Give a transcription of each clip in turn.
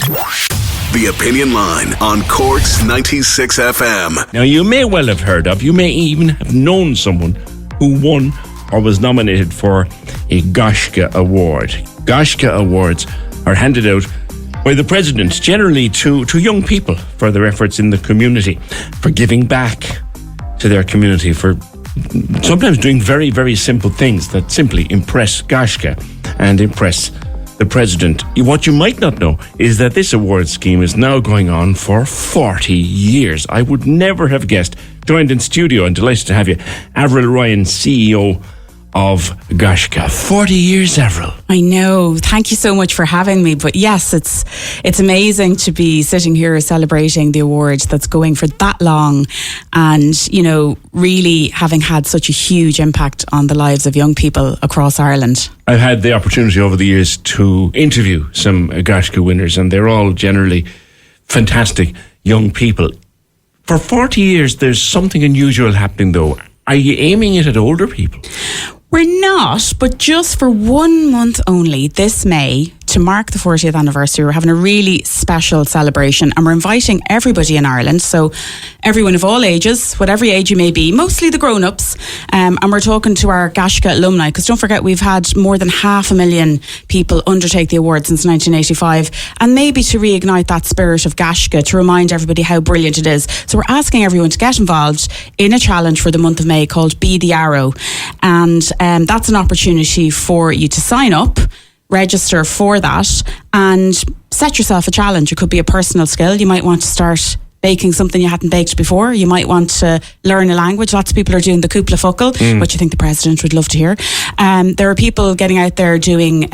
The Opinion Line on Cork's 96 FM. Now, you may well have heard of, you may even have known someone who won or was nominated for a Gaisce Award. Gaisce Awards are handed out by the President, generally to young people for their efforts in the community, for giving back to their community, for sometimes doing very, very simple things that simply impress Gaisce and impress the President. What you might not know is that this award scheme is now going on for 40 years. I would never have guessed. Joined in studio, and delighted to have you, Avril Ryan, CEO of Gaisce. 40 years, Avril. I know. Thank you so much for having me. But yes, it's amazing to be sitting here celebrating the award that's going for that long, and, you know, really having had such a huge impact on the lives of young people across Ireland. I've had the opportunity over the years to interview some Gaisce winners, and they're all generally fantastic young people. For 40 years, there's something unusual happening, though. Are you aiming it at older people? We're not, but just for 1 month only, this May, to mark the 40th anniversary, we're having a really special celebration, and we're inviting everybody in Ireland, so everyone of all ages, whatever age you may be, mostly the grown-ups, and we're talking to our Gaisce alumni, because don't forget, we've had more than 500,000 people undertake the award since 1985, and maybe to reignite that spirit of Gaisce, to remind everybody how brilliant it is. So we're asking everyone to get involved in a challenge for the month of May called Be the Arrow, and that's an opportunity for you to sign up, register for that, and set yourself a challenge. It could be a personal skill. You might want to start baking something you hadn't baked before. You might want to learn a language. Lots of people are doing the Cúpla Focal, which I think the President would love to hear. There are people getting out there doing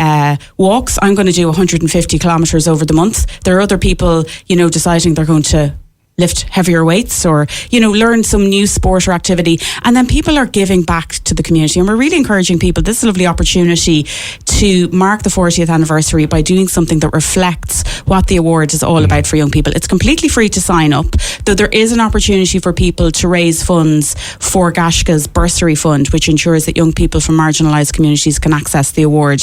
walks. I'm going to do 150 kilometres over the month. There are other people, you know, deciding they're going to lift heavier weights, or, you know, learn some new sport or activity. And then people are giving back to the community, and we're really encouraging people. This is a lovely opportunity to mark the 40th anniversary by doing something that reflects what the award is all about for young people. It's completely free to sign up, though there is an opportunity for people to raise funds for Gaisce's bursary fund, which ensures that young people from marginalised communities can access the award.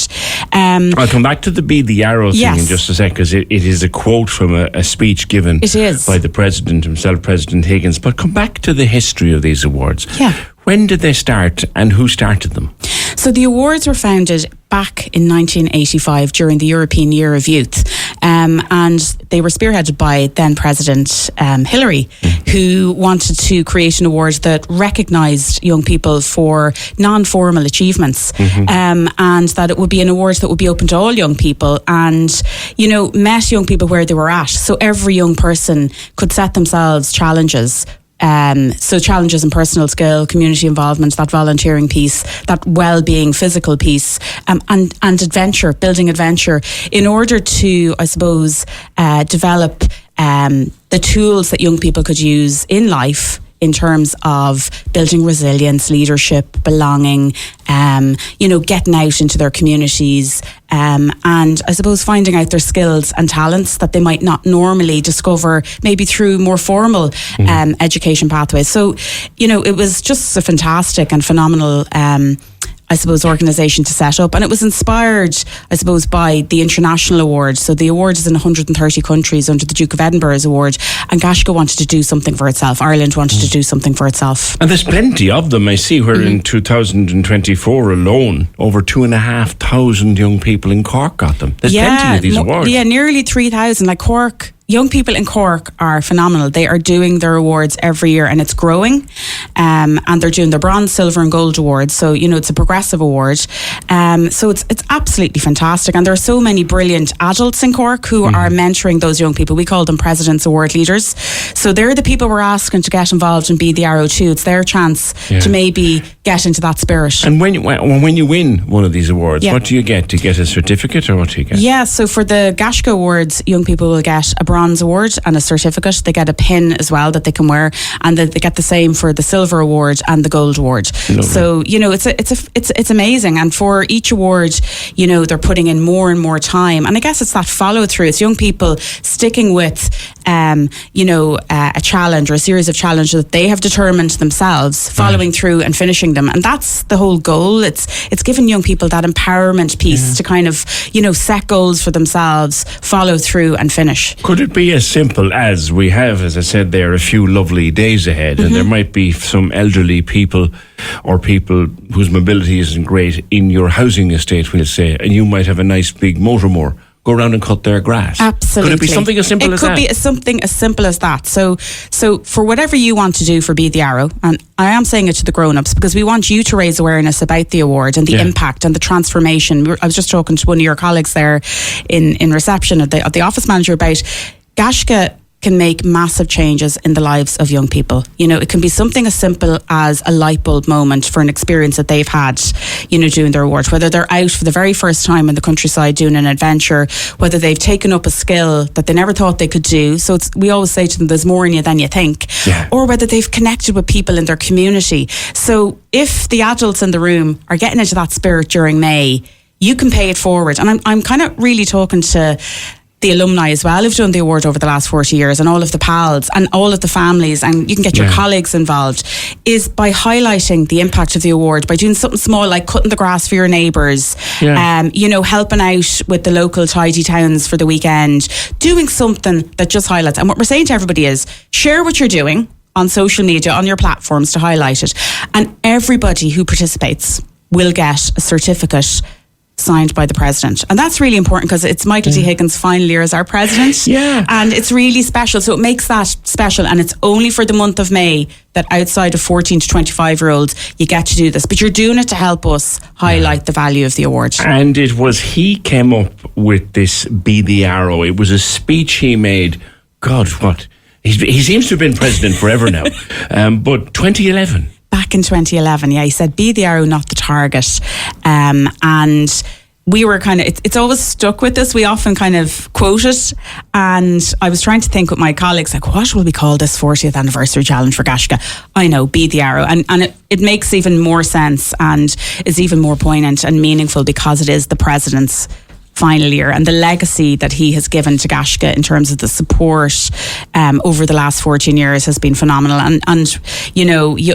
I'll come back to the Be the Arrow thing in just a sec, because it is a quote from a speech given by the President himself, President Higgins. But come back to the history of these awards. Yeah. When did they start, and who started them? So the awards were founded back in 1985 during the European Year of Youth, and they were spearheaded by then President Hillary, who wanted to create an award that recognised young people for non-formal achievements, and that it would be an award that would be open to all young people, and, you know, met young people where they were at. So every young person could set themselves challenges. So challenges in personal skill, community involvement, that volunteering piece, that well-being, physical piece, and adventure, building adventure, in order to, I suppose, develop the tools that young people could use in life in terms of building resilience, leadership, belonging, you know, getting out into their communities, and I suppose finding out their skills and talents that they might not normally discover, maybe through more formal education pathways. So, you know, it was just a fantastic and phenomenal I suppose, organisation to set up. And it was inspired, I suppose, by the international award. So the award is in 130 countries under the Duke of Edinburgh's award. And Gaisce wanted to do something for itself. Ireland wanted to do something for itself. And there's plenty of them. I see where in 2024 alone, over 2,500 young people in Cork got them. There's plenty of these awards. Yeah, nearly 3,000. Like Cork, young people in Cork are phenomenal. They are doing their awards every year, and it's growing. And they're doing the bronze, silver and gold awards. So, you know, it's a progressive award. So it's absolutely fantastic. And there are so many brilliant adults in Cork who are mentoring those young people. We call them President's Award leaders. So they're the people we're asking to get involved and be the arrow too. It's their chance to maybe get into that spirit. And when you win one of these awards, what do you get? Do you get a certificate, or what do you get? Yeah, so for the Gaisce Awards, young people will get a bronze bronze award and a certificate. They get a pin as well that they can wear, and they get the same for the silver award and the gold award. Lovely. So it's amazing. And for each award, they're putting in more and more time. And I guess it's that follow through. It's young people sticking with a challenge or a series of challenges that they have determined themselves, following through and finishing them. And that's the whole goal. It's giving young people that empowerment piece to kind of set goals for themselves, follow through and finish. Could it be as simple as we have, as I said there, a few lovely days ahead, and there might be some elderly people or people whose mobility isn't great in your housing estate, we'll say, and you might have a nice big motor mower, go around and cut their grass. Absolutely. Could it be something as simple as that? It could be something as simple as that. So for whatever you want to do for Be the Arrow, and I am saying it to the grown-ups because we want you to raise awareness about the award and the impact and the transformation. I was just talking to one of your colleagues there in reception at the office manager about Gaisce can make massive changes in the lives of young people. It can be something as simple as a light bulb moment for an experience that they've had, doing their award, whether they're out for the very first time in the countryside doing an adventure, whether they've taken up a skill that they never thought they could do. So we always say to them, there's more in you than you think. Yeah. Or whether they've connected with people in their community. So if the adults in the room are getting into that spirit during May, you can pay it forward. And I'm kind of really talking to the alumni as well who've done the award over the last 40 years, and all of the pals and all of the families, and you can get your colleagues involved, is by highlighting the impact of the award, by doing something small like cutting the grass for your neighbours, helping out with the local tidy towns for the weekend, doing something that just highlights. And what we're saying to everybody is share what you're doing on social media, on your platforms to highlight it, and everybody who participates will get a certificate signed by the president. And that's really important because it's Michael T. Higgins' final year as our president. Yeah. And it's really special. So it makes that special. And it's only for the month of May that outside of 14 to 25 year olds, you get to do this. But you're doing it to help us highlight the value of the award. And he came up with this Be the Arrow. It was a speech he made. God, what? He seems to have been president forever now. But 2011. Back in 2011, he said, be the arrow, not the target. And we were kind of, it's always stuck with us. We often kind of quote it. And I was trying to think with my colleagues, like, what will we call this 40th anniversary challenge for Gaisce? I know, Be the Arrow. And it makes even more sense and is even more poignant and meaningful because it is the president's final year, and the legacy that he has given to Gaisce in terms of the support over the last 14 years has been phenomenal. And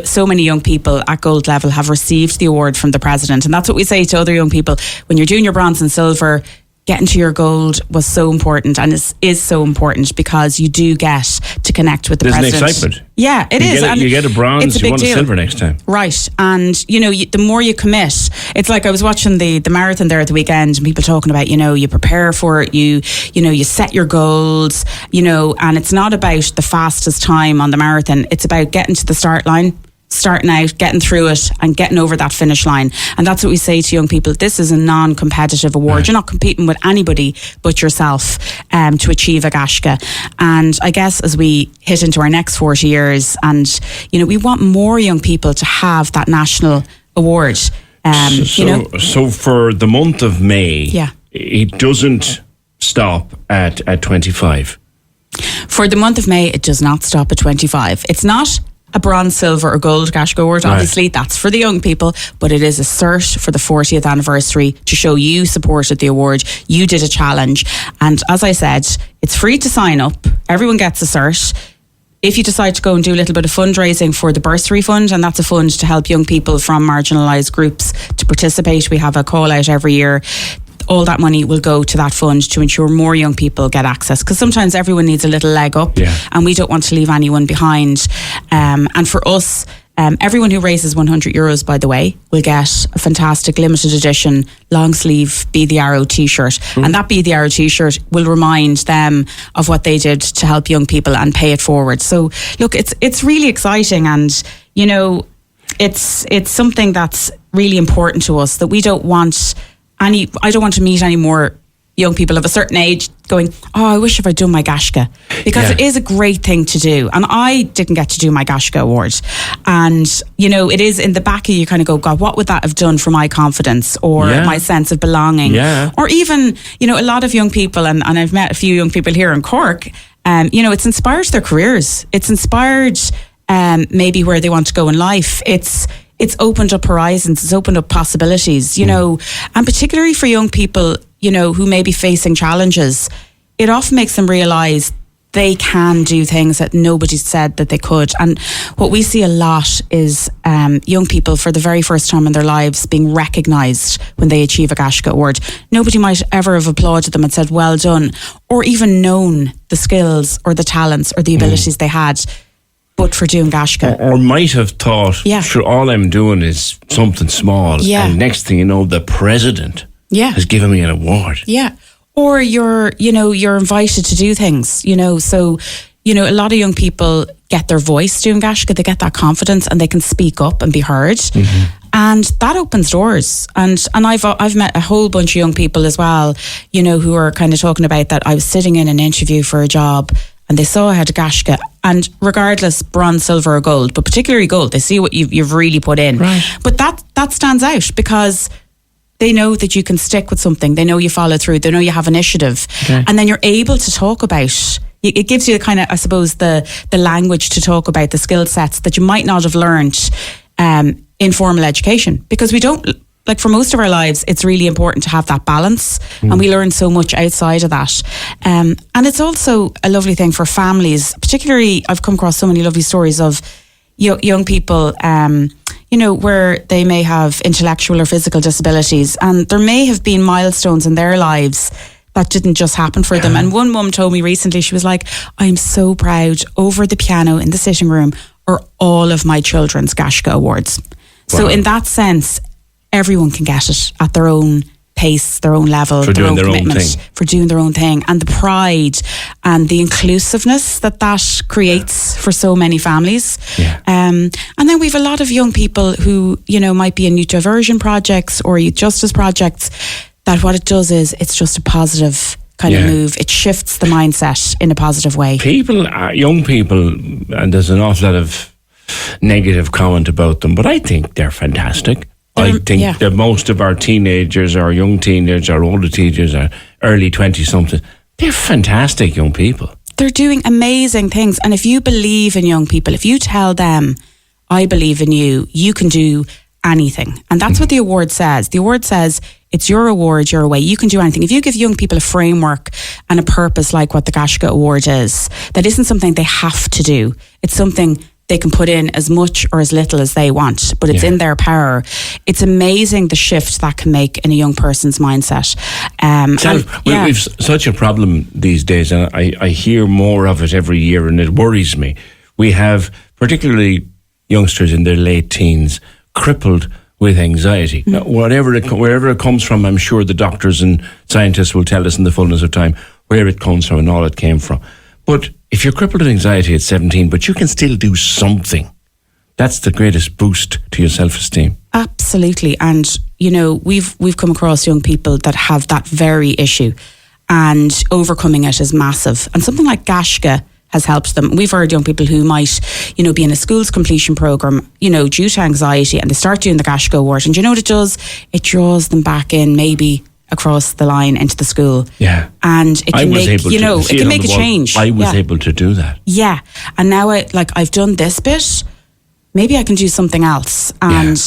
so many young people at gold level have received the award from the president, and that's what we say to other young people: when you're doing your bronze and silver, getting to your gold was so important, and is so important because you do get to connect with the president. There's an excitement. Yeah, it is. You get a bronze, you want a silver next time. Right. And, the more you commit, it's like I was watching the marathon there at the weekend, and people talking about, you prepare for it, you set your goals, and it's not about the fastest time on the marathon. It's about getting to the start line, starting out, getting through it and getting over that finish line. And that's what we say to young people. This is a non-competitive award. Right. You're not competing with anybody but yourself to achieve a Gaisce. And I guess as we hit into our next 40 years and, we want more young people to have that national award. So for the month of May, it doesn't stop at 25. For the month of May, it does not stop at 25. It's not a bronze, silver or gold Gaisce award. Obviously, that's for the young people, but it is a cert for the 40th anniversary to show you supported the award, you did a challenge. And as I said, it's free to sign up. Everyone gets a cert. If you decide to go and do a little bit of fundraising for the bursary fund, and that's a fund to help young people from marginalised groups to participate, we have a call out every year. All that money will go to that fund to ensure more young people get access, because sometimes everyone needs a little leg up, and we don't want to leave anyone behind. And for us, everyone who raises €100, by the way, will get a fantastic limited edition long sleeve Be the Arrow t-shirt. And that Be the Arrow t-shirt will remind them of what they did to help young people and pay it forward. So look, it's really exciting, and it's something that's really important to us, that we don't want I don't want to meet any more young people of a certain age going, I wish if I'd done my Gaisce, because it is a great thing to do. And I didn't get to do my Gaisce award. And, it is in the back of you kind of go, God, what would that have done for my confidence or my sense of belonging? Yeah. Or even, a lot of young people, and I've met a few young people here in Cork, It's inspired their careers. It's inspired maybe where they want to go in life. It's opened up horizons. It's opened up possibilities, and particularly for young people, who may be facing challenges, it often makes them realise they can do things that nobody said that they could. And what we see a lot is young people for the very first time in their lives being recognised when they achieve a Gaisce Award. Nobody might ever have applauded them and said, well done, or even known the skills or the talents or the abilities they had, but for doing Gaisce. Or might have thought, sure, all I'm doing is something small. Yeah. And next thing you know, the president has given me an award. Yeah. Or you're invited to do things, so, a lot of young people get their voice doing Gaisce, they get that confidence and they can speak up and be heard. Mm-hmm. And that opens doors. And I've met a whole bunch of young people as well, who are kind of talking about that. I was sitting in an interview for a job and they saw I had a Gaisce, and regardless, bronze, silver or gold, but particularly gold, they see what you've really put in. Right. But that stands out because they know that you can stick with something. They know you follow through. They know you have initiative. Okay. And then you're able to talk about, it gives you the kind of, I suppose, the language to talk about the skill sets that you might not have learned in formal education. Because we don't, like for most of our lives, it's really important to have that balance. And we learn so much outside of that. And it's also a lovely thing for families. Particularly, I've come across so many lovely stories of young people, where they may have intellectual or physical disabilities, and there may have been milestones in their lives that didn't just happen for them. And one mum told me recently, she was like, I'm so proud, over the piano in the sitting room are all of my children's Gaisce Awards. Wow. So in that sense, everyone can get it at their own pace, their own level, for their doing own their commitment, own thing. For doing their own thing, and the pride and the inclusiveness that creates for so many families. Yeah. And then we've a lot of young people who, might be in youth diversion projects or youth justice projects, that what it does is it's just a positive kind of move. It shifts the mindset in a positive way. Young people, and there's an awful lot of negative comment about them, but I think they're fantastic. I think that most of our teenagers, our young teenagers, our older teenagers, our early 20-somethings, they're fantastic young people. They're doing amazing things. And if you believe in young people, if you tell them, I believe in you, you can do anything. And that's what the award says. The award says, it's your award, your way. You can do anything. If you give young people a framework and a purpose like what the Gaisce Award is, that isn't something they have to do. It's something they can put in as much or as little as they want, but it's in their power. It's amazing the shift that can make in a young person's mindset. We've such a problem these days, and I hear more of it every year, and it worries me. We have particularly youngsters in their late teens crippled with anxiety. Now, wherever it comes from, I'm sure the doctors and scientists will tell us in the fullness of time where it comes from and all it came from. But if you're crippled with anxiety at 17, but you can still do something, that's the greatest boost to your self-esteem. Absolutely. And, we've come across young people that have that very issue, and overcoming it is massive. And something like Gaisce has helped them. We've heard young people who might, be in a school's completion programme, due to anxiety, and they start doing the Gaisce Award. And you know what it does? It draws them back in, maybe across the line into the school. Yeah. And it can make, it can make a change. I was able to do that. Yeah. And now I've done this bit, maybe I can do something else. And,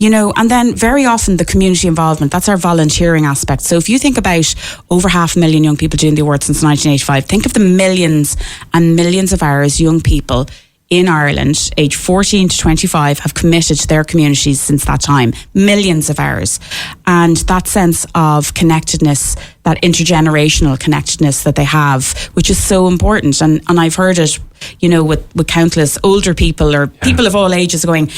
and then very often the community involvement, that's our volunteering aspect. So if you think about over 500,000 young people doing the award since 1985, think of the millions and millions of hours young people in Ireland, age 14 to 25, have committed to their communities since that time. Millions of hours. And that sense of connectedness, that intergenerational connectedness that they have, which is so important. And I've heard it, with countless older people or people of all ages going,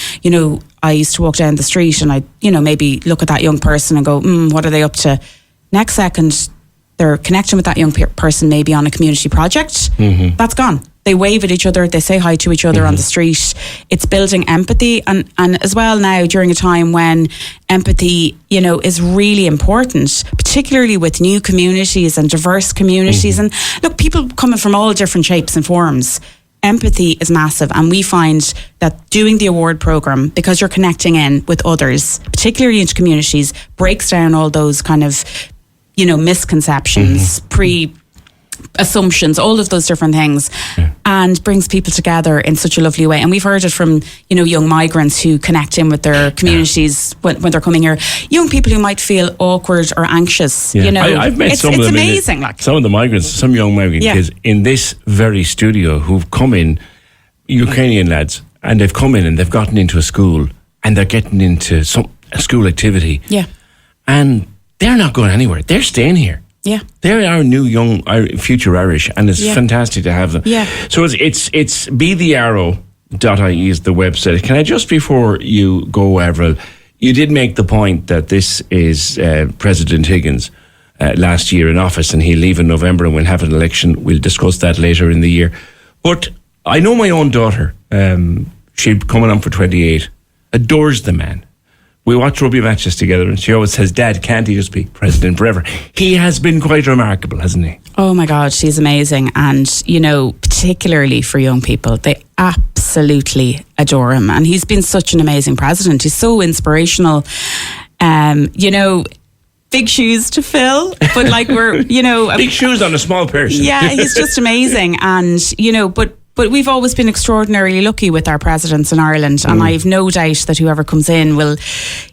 I used to walk down the street and I, maybe look at that young person and go, what are they up to? Next second, they're connecting with that young person, maybe on a community project. Mm-hmm. That's gone. They wave at each other, they say hi to each other on the street. It's building empathy, and as well now during a time when empathy, is really important, particularly with new communities and diverse communities. And look, people coming from all different shapes and forms. Empathy is massive, and we find that doing the award programme, because you're connecting in with others, particularly into communities, breaks down all those kind of, misconceptions, assumptions, all of those different things, and brings people together in such a lovely way. And we've heard it from, young migrants who connect in with their communities when they're coming here. Young people who might feel awkward or anxious, I've met some of them. It's amazing. Some of the migrants, some young migrant kids in this very studio who've come in, Ukrainian lads, and they've come in and they've gotten into a school and they're getting into a school activity. Yeah. And they're not going anywhere. They're staying here. Yeah. They're our new young future Irish, and it's fantastic to have them. Yeah. So it's bethearrow.ie is the website. Can I just, before you go, Avril, you did make the point that this is President Higgins last year in office, and he'll leave in November and we'll have an election. We'll discuss that later in the year. But I know my own daughter, she's coming on for 28, adores the man. We watch rugby matches together and she always says, Dad, can't he just be president forever? He has been quite remarkable, hasn't he? Oh my God, she's amazing. And, particularly for young people, they absolutely adore him. And he's been such an amazing president. He's so inspirational. Big shoes to fill, but we're, big shoes on a small person. Yeah, he's just amazing. And, but we've always been extraordinarily lucky with our presidents in Ireland, and I've no doubt that whoever comes in will,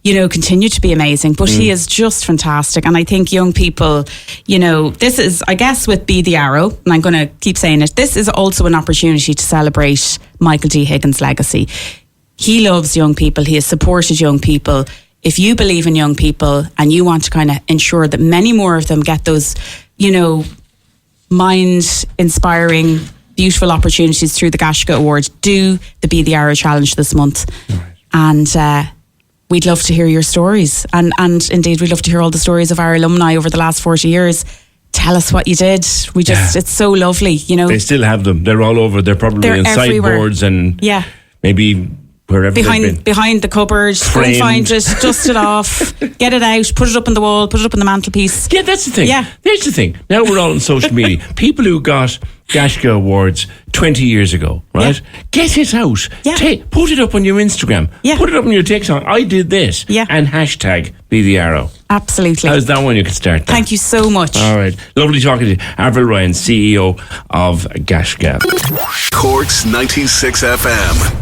continue to be amazing. But he is just fantastic, and I think young people, this is, I guess, with Be the Arrow, and I'm going to keep saying it, this is also an opportunity to celebrate Michael D. Higgins' legacy. He loves young people. He has supported young people. If you believe in young people and you want to kind of ensure that many more of them get those, mind-inspiring, beautiful opportunities through the Gaisce Award, do the Be the Arrow Challenge this month. Right. And we'd love to hear your stories. And indeed, we'd love to hear all the stories of our alumni over the last 40 years. Tell us what you did. It's so lovely, They still have them. They're all over. They're probably in sideboards and maybe wherever behind the cupboard. Go and find it, dust it off, get it out, put it up on the wall, put it up on the mantelpiece. Yeah, that's the thing. Yeah. There's the thing. Now we're all on social media. People who got Gaisce Awards 20 years ago, right? Yeah. Get it out. Yeah. Put it up on your Instagram. Yeah. Put it up on your TikTok. I did this. Yeah. And hashtag Be the Arrow. Absolutely. How's that one? You can start that. Thank you so much. All right. Lovely talking to you. Avril Ryan, CEO of Gaisce. Cork's 96 FM.